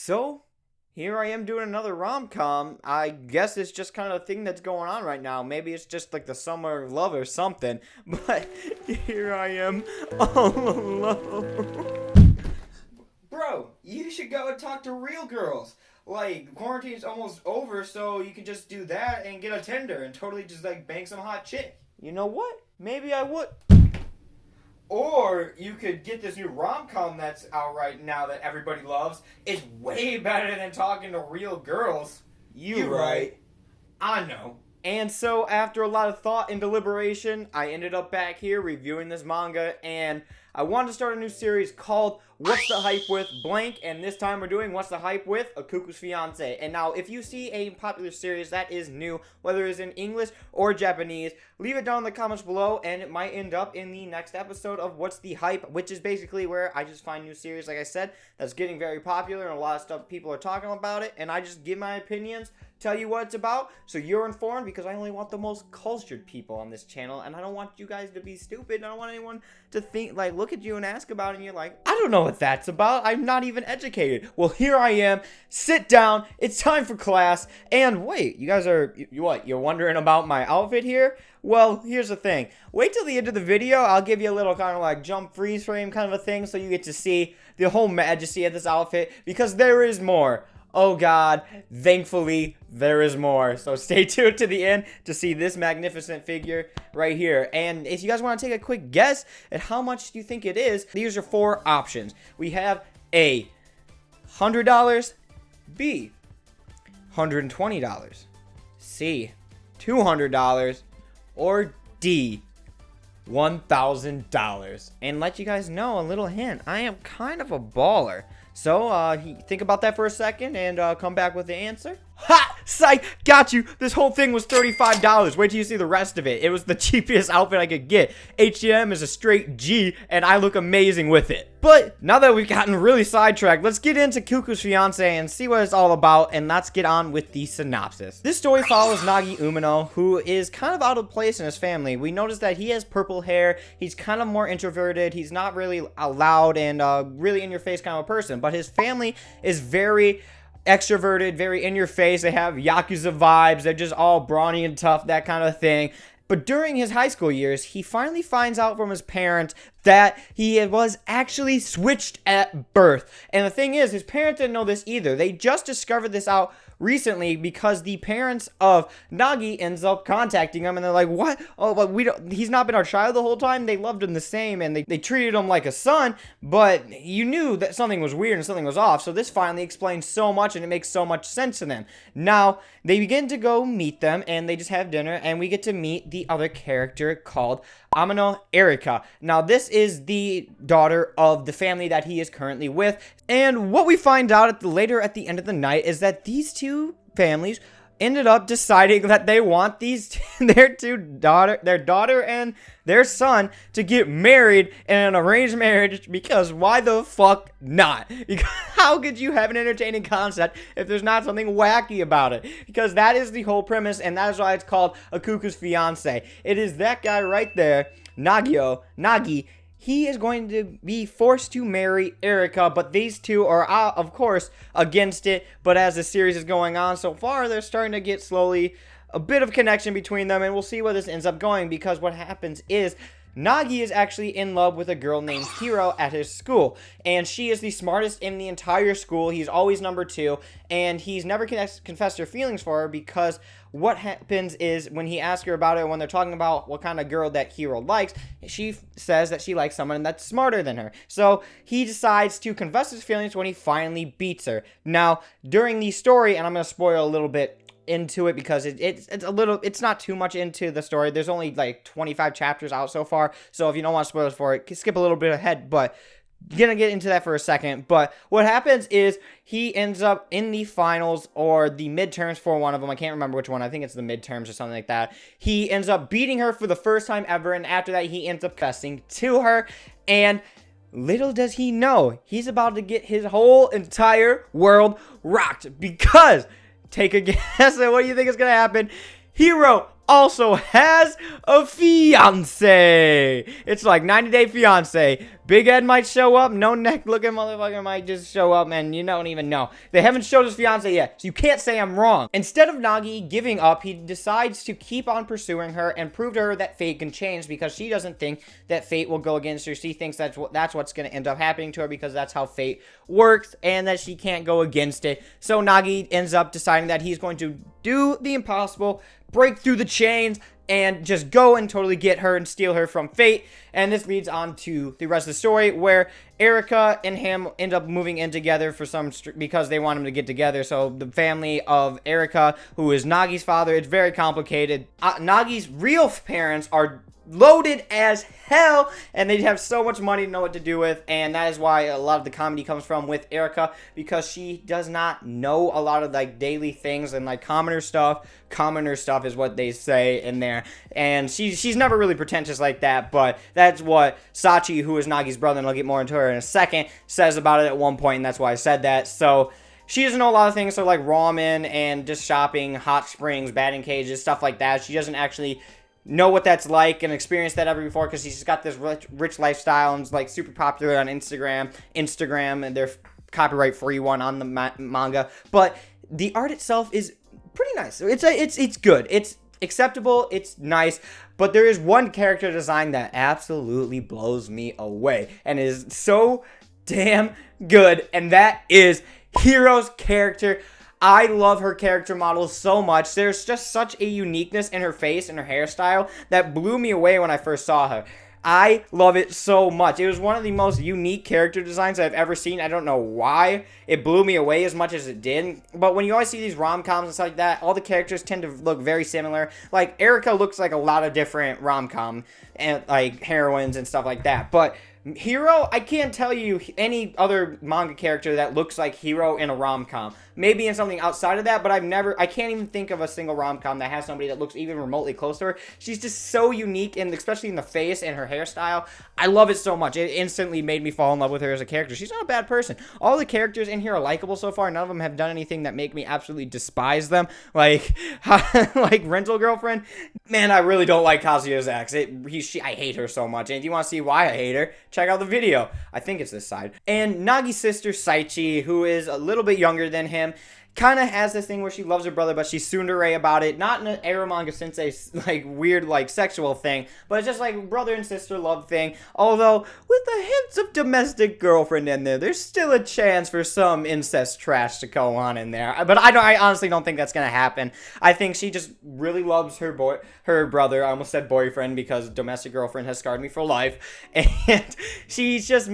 So, here I am doing another rom-com. I guess it's just kind of a thing that's going on right now. Maybe it's just like the summer of love or something. But here I am, all alone. Bro, you should go and talk to real girls. Like, quarantine's almost over, so you can just do that and get a Tinder and totally just, like, bang some hot chick. You know what? Maybe I would. Or you could get this new rom-com that's out right now that everybody loves. It's way better than talking to real girls. You right. I know. And so after a lot of thought and deliberation, I ended up back here reviewing this manga, and I wanted to start a new series called What's the Hype with Blank, and this time we're doing What's the Hype with a Cuckoo's Fiancee. And now, if you see a popular series that is new, whether it's in English or Japanese, leave it down in the comments below, and it might end up in the next episode of What's the Hype, which is basically where I just find new series, like I said, that's getting very popular, and a lot of stuff people are talking about it, and I just give my opinions, tell you what it's about, so you're informed, because I only want the most cultured people on this channel, and I don't want you guys to be stupid. I don't want anyone to think, like, look at you and ask about it, and you're like, I don't know what that's about. I'm not even educated. Well, here I am. Sit down. It's time for class. And wait, you guys are, what, you're wondering about my outfit here? Well, here's the thing. Wait till the end of the video. I'll give you a little kind of like jump freeze frame kind of a thing, so you get to see the whole majesty of this outfit, because there is more. Oh God, thankfully, there is more. So stay tuned to the end to see this magnificent figure right here. And if you guys want to take a quick guess at how much you think it is, these are four options. We have A, $100, B, $120, C, $200, or D, $1,000. And let you guys know a little hint, I am kind of a baller. So, think about that for a second and come back with the answer. Ha! Psych! Got you! This whole thing was $35. Wait till you see the rest of it. It was the cheapest outfit I could get. H&M is a straight G, and I look amazing with it. But, now that we've gotten really sidetracked, let's get into Cuckoo's Fiancee and see what it's all about, and let's get on with the synopsis. This story follows Nagi Umino, who is kind of out of place in his family. We notice that he has purple hair, he's kind of more introverted, he's not really loud and really in-your-face kind of a person, but his family is very extroverted, very in your face. They have Yakuza vibes. They're just all brawny and tough, that kind of thing. But during his high school years, he finally finds out from his parents that he was actually switched at birth. And the thing is, his parents didn't know this either. They just discovered this out recently because the parents of Nagi ends up contacting him, and they're like, what? Oh, but he's not been our child the whole time. They loved him the same, and they treated him like a son, but you knew that something was weird and something was off. So this finally explains so much, and it makes so much sense to them. Now, they begin to go meet them, and they just have dinner, and we get to meet the other character called Amino Erika. Now, this is the daughter of the family that he is currently with, and what we find out later at the end of the night is that these two families ended up deciding that they want their daughter and their son to get married in an arranged marriage, because why the fuck not? Because how could you have an entertaining concept if there's not something wacky about it? Because that is the whole premise, and that is why it's called A Cuckoo's Fiancee. It is that guy right there, Nagi. He is going to be forced to marry Erika, but these two are, of course, against it. But as the series is going on so far, they're starting to get slowly a bit of connection between them, and we'll see where this ends up going, because what happens is Nagi is actually in love with a girl named Hiro at his school, and she is the smartest in the entire school. He's always number 2, and he's never confessed her feelings for her, because what happens is when he asks her about it, when they're talking about what kind of girl that Hiro likes, she says that she likes someone that's smarter than her. So he decides to confess his feelings when he finally beats her. Now, during the story, and I'm going to spoil a little bit into it because it's not too much into the story. There's only like 25 chapters out so far, so if you don't want spoilers for it, skip a little bit ahead, but gonna get into that for a second. But what happens is he ends up in the finals or the midterms for one of them. I can't remember which one. I think it's the midterms or something like that. He ends up beating her for the first time ever, and after that he ends up confessing to her, and little does he know, he's about to get his whole entire world rocked, because take a guess at what you think is going to happen. Hiro also has a fiance. It's like 90 Day Fiance. Big Ed might show up. No neck looking motherfucker might just show up, and you don't even know. They haven't showed his fiance yet, so you can't say I'm wrong. Instead of Nagi giving up, he decides to keep on pursuing her and prove to her that fate can change, because she doesn't think that fate will go against her. She thinks that's what's going to end up happening to her, because that's how fate works, and that she can't go against it. So Nagi ends up deciding that he's going to do the impossible, break through the chains, and just go and totally get her and steal her from fate. And this leads on to the rest of the story, where Erica and him end up moving in together because they want him to get together. So the family of Erica, who is Nagi's father, it's very complicated. Nagi's real parents are loaded as hell, and they have so much money to know what to do with, and that is why a lot of the comedy comes from with Erica, because she does not know a lot of like daily things and like commoner stuff is what they say in there, and she's never really pretentious like that. But that's what Sachi, who is Nagi's brother, and I'll get more into her in a second, says about it at one point, and that's why I said that. So she doesn't know a lot of things, so like ramen and just shopping, hot springs, batting cages, stuff like that. She doesn't actually know what that's like and experience that ever before, because she's got this rich lifestyle and is like super popular on Instagram, and they're copyright free one on the manga. But the art itself is pretty nice. It's good. It's acceptable. It's nice. But there is one character design that absolutely blows me away and is so damn good, and that is Hiro's character. I love her character model so much. There's just such a uniqueness in her face and her hairstyle that blew me away when I first saw her. I love it so much. It was one of the most unique character designs I've ever seen. I don't know why it blew me away as much as it did. But when you always see these rom-coms and stuff like that, all the characters tend to look very similar. Like, Erica looks like a lot of different rom-com and like heroines and stuff like that. But Hiro, I can't tell you any other manga character that looks like Hiro in a rom-com. Maybe in something outside of that, but I can't even think of a single rom-com that has somebody that looks even remotely close to her. She's just so unique, and especially in the face and her hairstyle. I love it so much. It instantly made me fall in love with her as a character. She's not a bad person. All the characters in here are likable so far. None of them have done anything that make me absolutely despise them. Like, like Rental Girlfriend. Man, I really don't like Kazuya's ex. I hate her so much. And if you want to see why I hate her, check out the video. I think it's this side. And Nagi's sister, Saichi, who is a little bit younger than him, kind of has this thing where she loves her brother, but she's tsundere about it. Not in an Ero manga sensei, like, weird, like, sexual thing, but it's just, like, brother and sister love thing. Although, with the hints of domestic girlfriend in there, there's still a chance for some incest trash to go on in there. But I honestly don't think that's gonna happen. I think she just really loves her brother. I almost said boyfriend, because domestic girlfriend has scarred me for life. And she's just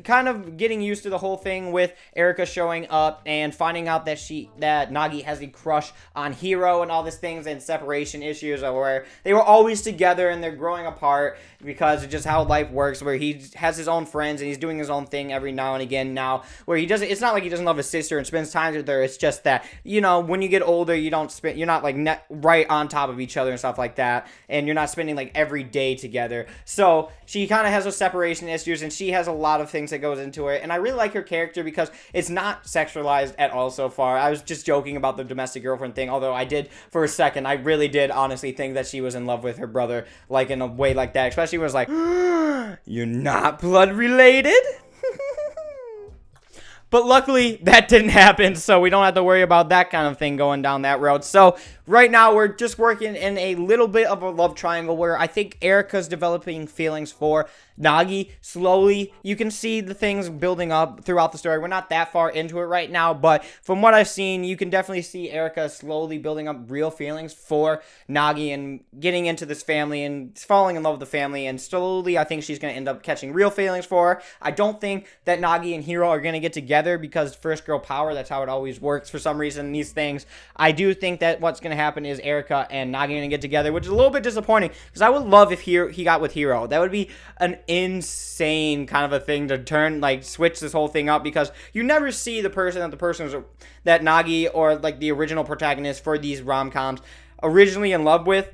kind of getting used to the whole thing with Erica showing up and finding out that Nagi has a crush on Hiro and all these things, and separation issues where they were always together and they're growing apart because it's just how life works, where he has his own friends and he's doing his own thing every now and again now, where it's not like he doesn't love his sister and spends time with her. It's just that, you know, when you get older, you're not like right on top of each other and stuff like that, and you're not spending like every day together. So she kind of has those separation issues, and she has a lot of things that goes into it, and I really like her character because it's not sexualized at all so far. I was just joking about the domestic girlfriend thing, although I did, for a second, I really did honestly think that she was in love with her brother, like in a way like that, especially when it was like, you're not blood related? But luckily, that didn't happen, so we don't have to worry about that kind of thing going down that road. So right now, we're just working in a little bit of a love triangle where I think Erica's developing feelings for Nagi slowly. You can see the things building up throughout the story. We're not that far into it right now, but from what I've seen, you can definitely see Erica slowly building up real feelings for Nagi and getting into this family and falling in love with the family, and slowly I think she's going to end up catching real feelings for her. I don't think that Nagi and Hiro are going to get together because first girl power, that's how it always works for some reason, these things. I do think that what's going to happen is Erica and Nagi are going to get together, which is a little bit disappointing because I would love if he got with Hiro. That would be an insane kind of a thing to switch this whole thing up, because you never see the person that Nagi or like the original protagonist for these rom-coms originally in love with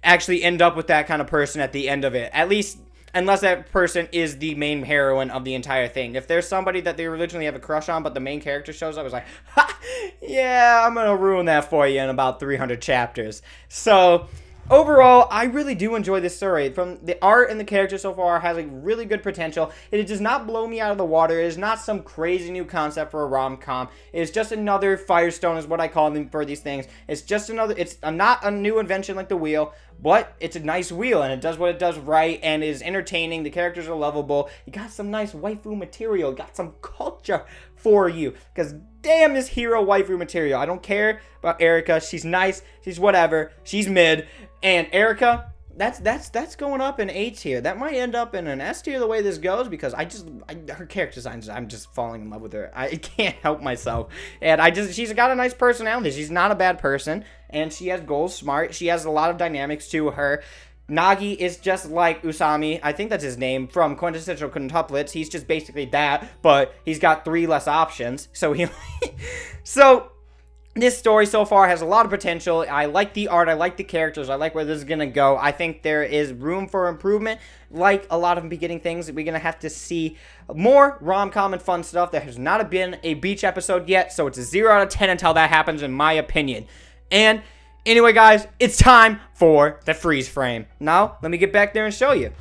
actually end up with that kind of person at the end of it, at least unless that person is the main heroine of the entire thing. If there's somebody that they originally have a crush on, but the main character shows up, it's like, ha, yeah, I'm gonna ruin that for you in about 300 chapters. So Overall, I really do enjoy this story. From the art and the character so far has a really good potential. It does not blow me out of the water. It is not some crazy new concept for a rom-com. It is just another Firestone is what I call them for these things. It's just another, it's not a new invention like the wheel, but it's a nice wheel and it does what it does right and is entertaining. The characters are lovable. You got some nice waifu material. Got some culture for you. Because damn is hero waifu material. I don't care about Erica. She's nice. She's whatever. She's mid. And Erica, that's going up in A tier. That might end up in an S tier the way this goes because her character design, I'm just falling in love with her. I can't help myself. And she's got a nice personality. She's not a bad person. And she has goals, smart. She has a lot of dynamics to her. Nagi is just like Usami, I think that's his name, from Quintessential Quintuplets. He's just basically that, but he's got 3 less options. So this story so far has a lot of potential. I like the art. I like the characters. I like where this is going to go. I think there is room for improvement. Like a lot of beginning things, we're going to have to see more rom-com and fun stuff. There has not been a beach episode yet, so it's a 0 out of 10 until that happens, in my opinion. And anyway, guys, it's time for the freeze frame. Now, let me get back there and show you.